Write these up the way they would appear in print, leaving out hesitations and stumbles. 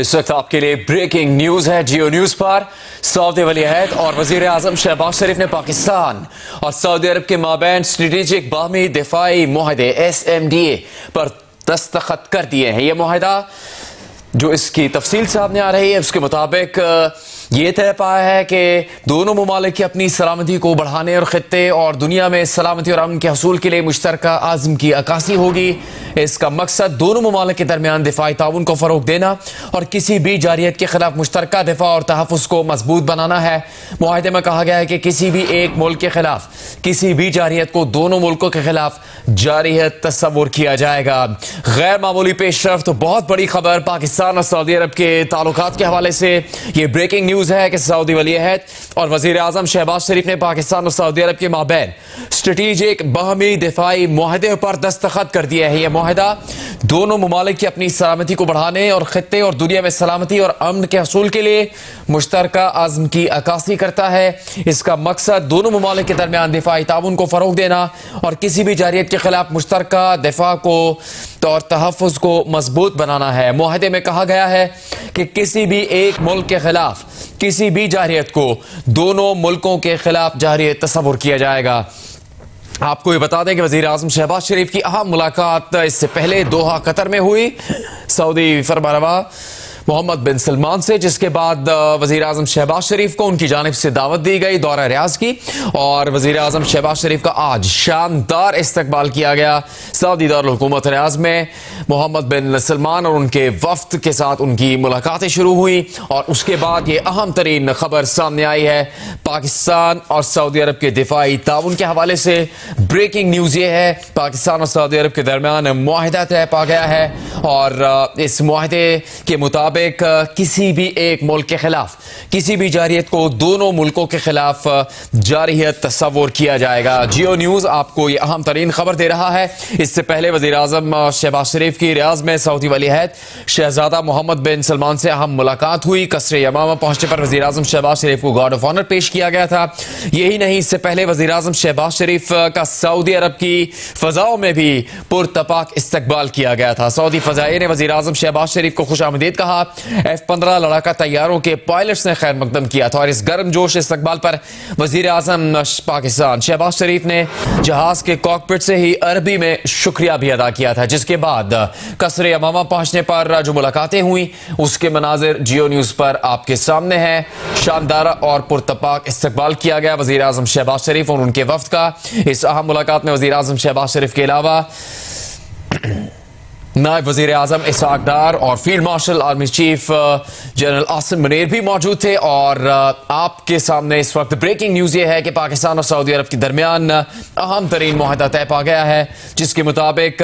इस वक्त आपके लिए ब्रेकिंग न्यूज है। जियो न्यूज पर सऊदी वली अहद और वजीर आजम शहबाज शरीफ ने पाकिस्तान और सऊदी अरब के माबैन स्ट्रेटेजिक बाहमी दिफाई मुआहदे SMDA पर दस्तखत कर दिए हैं। यह मुआहदा जो इसकी तफसील सामने आ रही है उसके मुताबिक ये तय पाया है कि दोनों ममालिक की अपनी सलामती को बढ़ाने और खित्ते और दुनिया में सलामती और अमन के हसूल के लिए मुश्तरका आज़म की अक्कासी होगी। इसका मकसद दोनों ममालिक के दरमियान दिफाई ताउन को फ़रोग देना और किसी भी जारियत के खिलाफ मुश्तरका दिफा और तहफ़्फ़ुज़ को मजबूत बनाना है। मुआहदे में कहा गया है कि किसी भी एक मुल्क के खिलाफ किसी भी जारियत को दोनों मुल्कों के खिलाफ जारियत तस्वुर किया जाएगा। गैर मामूली पेशरफ्त तो बहुत बड़ी खबर पाकिस्तान और सऊदी अरब के ताल्लुकात के हवाले से ये ब्रेकिंग न्यूज है कि सऊदी वली अहद और वजीर आजम शहबाज शरीफ ने पाकिस्तान और सऊदी अरब के माबैन स्ट्रेटेजिक बाहमी दिफाई मुआहदे पर दस्तखत कर दिया है। यह मुआहदा दोनों ममालिक की अपनी सलामती को बढ़ाने और खित्ते और दुनिया में सलामती और अमन के हसूल के लिए मुश्तरका आज़म की अक्कासी करता है। इसका मकसद दोनों ममालिक के दरमियान दिफाई ताउन को फ़रोग देना और किसी भी जारियत के खिलाफ मुश्तरका दिफा को और तहफ़्फ़ुज़ को मजबूत बनाना है। मुआहदे में कहा गया है कि किसी भी एक मुल्क के खिलाफ किसी भी जारियत को दोनों मुल्कों के खिलाफ जारियत तस्वुर किया जाएगा। आपको ये बता दें कि वज़ीर आज़म शहबाज शरीफ की अहम मुलाकात इससे पहले दोहा कतर में हुई सऊदी फरमानरवा मोहम्मद बिन सलमान से, जिसके बाद वज़ीर आज़म शहबाज शरीफ को उनकी जानिब से दावत दी गई दौरा रियाज की और वज़ीर आज़म शहबाज शरीफ का आज शानदार इस्तकबाल किया गया। सऊदी दारुल हुकूमत रियाज में मोहम्मद बिन सलमान और उनके वफ्द के साथ उनकी मुलाकातें शुरू हुई और उसके बाद ये अहम तरीन खबर सामने आई है पाकिस्तान और सऊदी अरब के दिफाई ताउन के हवाले से। ब्रेकिंग न्यूज़ ये है पाकिस्तान और सऊदी अरब के दरमियान मुआहदा तय पा गया है और इस मुआहदे के मुताबिक किसी भी एक मुल्क के खिलाफ किसी भी जारियत को दोनों मुल्कों के खिलाफ जारियत तस्वुर किया जाएगा। जियो न्यूज आपको ये अहम तरीन खबर दे रहा है। इससे पहले वज़ीर आज़म शहबाज शरीफ की रियाज में सऊदी वली अहद शहजादा मोहम्मद बिन सलमान से अहम मुलाकात हुई। कसरे यमामा पहुंचने पर वज़ीर आज़म शहबाज शरीफ को गार्ड ऑफ ऑनर पेश किया गया था। यही नहीं, इससे पहले वज़ीर आज़म शहबाज शरीफ का सऊदी अरब की फजाओं में भी पुरतपाक इस्तकबाल किया गया था। सऊदी फजाइये ने वज़ीर आज़म शहबाज शरीफ को खुशामदीद कहा। F-15 लड़ाका तैयारों के पायलट्स ने खैर मकदम किया था और इस गर्मजोश इस्तकबाल पर वज़ीर आज़म पाकिस्तान शहबाज शरीफ ने जहाज के कॉकपिट से ही अरबी में शुक्रिया भी अदा किया था, जिसके बाद कसरे यमामा पहुंचने पर जो मुलाकातें हुई उसके मनाजिर जियो न्यूज़ पर आपके सामने हैं। शानदार और पुरतपाक इस्तकबाल किया गया वज़ीर आज़म शहबाज शरीफ और उनके वफ्द का। इस अहम मुलाकात में वज़ीर आज़म शहबाज शरीफ के अलावा नायब वज़ीर आज़म इसहाक डार और field marshal army chief general Asim Munir भी मौजूद थे। और आपके सामने इस वक्त ब्रेकिंग न्यूज़ ये है कि पाकिस्तान और सऊदी अरब के दरमियान अहम तरीन मुआहदा तय पा गया है, जिसके मुताबिक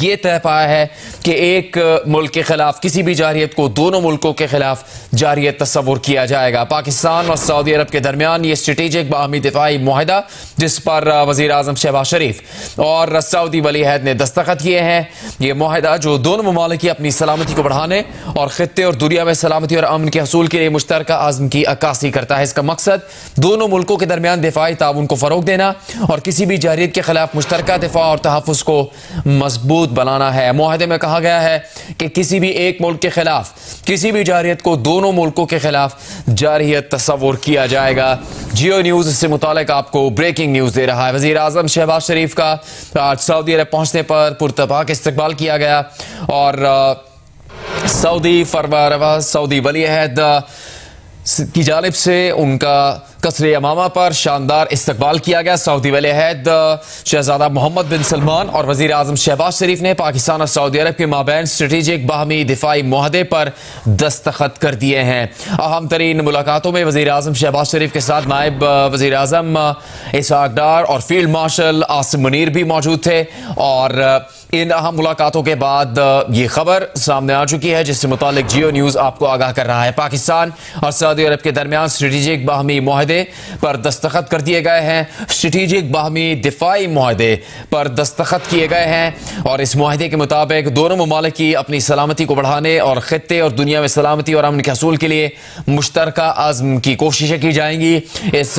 ये तय पाया है कि एक मुल्क के खिलाफ किसी भी जारियत को दोनों मुल्कों के खिलाफ जारियत तस्वुर किया जाएगा। पाकिस्तान और सऊदी अरब के दरमियान ये स्ट्रेटेजिक बाहमी दिफाई मुआहदा जिस पर वज़ीर आज़म शहबाज शरीफ और सऊदी वली अहद ने दस्तखत किए हैं, ये मुआहदा जो दोनों ममालिक की अपनी सलामती को बढ़ाने और खित्ते और दुनिया में सलामती और अमन के हसूल के लिए मुश्तरका आज़म की अक्कासी करता है। इसका मकसद दोनों मुल्कों के दरमियान दिफाई ताउन को फ़रोग देना और किसी भी जारियत के खिलाफ मुश्तरका दिफा और तहफ़्फ़ुज़ को मजबूत बनाना है। मुआहदे में कहा गया है कि किसी भी एक मुल्क के खिलाफ किसी भी जारियत को दोनों मुल्कों के खिलाफ जारियत तस्वुर किया जाएगा। जियो न्यूज़ इससे मुतालिक आपको ब्रेकिंग न्यूज़ दे रहा है। वज़ीर आज़म शहबाज शरीफ का आज सऊदी अरब पहुंचने पर पुरतपाक इस्तकबाल किया गया और सऊदी फरमानरवा सऊदी वली अहद की जानिब से उनका कसरे यमामा पर शानदार इस्तकबाल किया गया। सऊदी वली अहद शहजादा मोहम्मद बिन सलमान और वज़ीर आज़म शहबाज शरीफ ने पाकिस्तान और सऊदी अरब के माबैन स्ट्रेटेजिक बाहमी दिफाई मुआहदे पर दस्तखत कर दिए हैं। अहम तरीन मुलाकातों में वज़ीर आज़म शहबाज शरीफ के साथ नायब वज़ीर आज़म इसहाक डार और फील्ड मार्शल आसिम मुनीर भी मौजूद थे और इन अहम मुलाकातों के बाद ये खबर सामने आ चुकी है, जिससे मुतालिक जियो न्यूज़ आपको आगाह कर रहा है। पाकिस्तान और सऊदी अरब के दरमियान स्ट्रेटेजिक बाहमी मुआहदे पर दस्तखत कर दिए गए हैं। स्ट्रेटेजिक बाहमी दिफाई मुआहदे पर दस्तखत किए गए हैं और इस मुआहदे के मुताबिक दोनों ममालिक की अपनी सलामती को बढ़ाने और खित्ते और दुनिया में सलामती और अमन के हसूल के लिए मुश्तरका आज़म की कोशिशें की जाएंगी। इस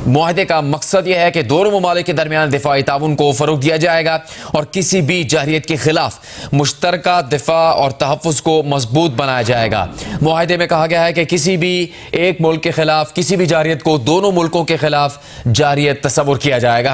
मुआहदे का मकसद यह है कि दोनों ममालिक के दरमियान दिफाई ताउन को फरोग दिया जाएगा और किसी भी जारहियत के खिलाफ मुश्तरका दिफा और तहफ़्फ़ुज़ को मजबूत बनाया जाएगा। मुआहदे में कहा गया है कि किसी भी एक मुल्क के खिलाफ किसी भी जारहियत को दोनों मुल्कों के खिलाफ जारहियत तस्वुर किया जाएगा।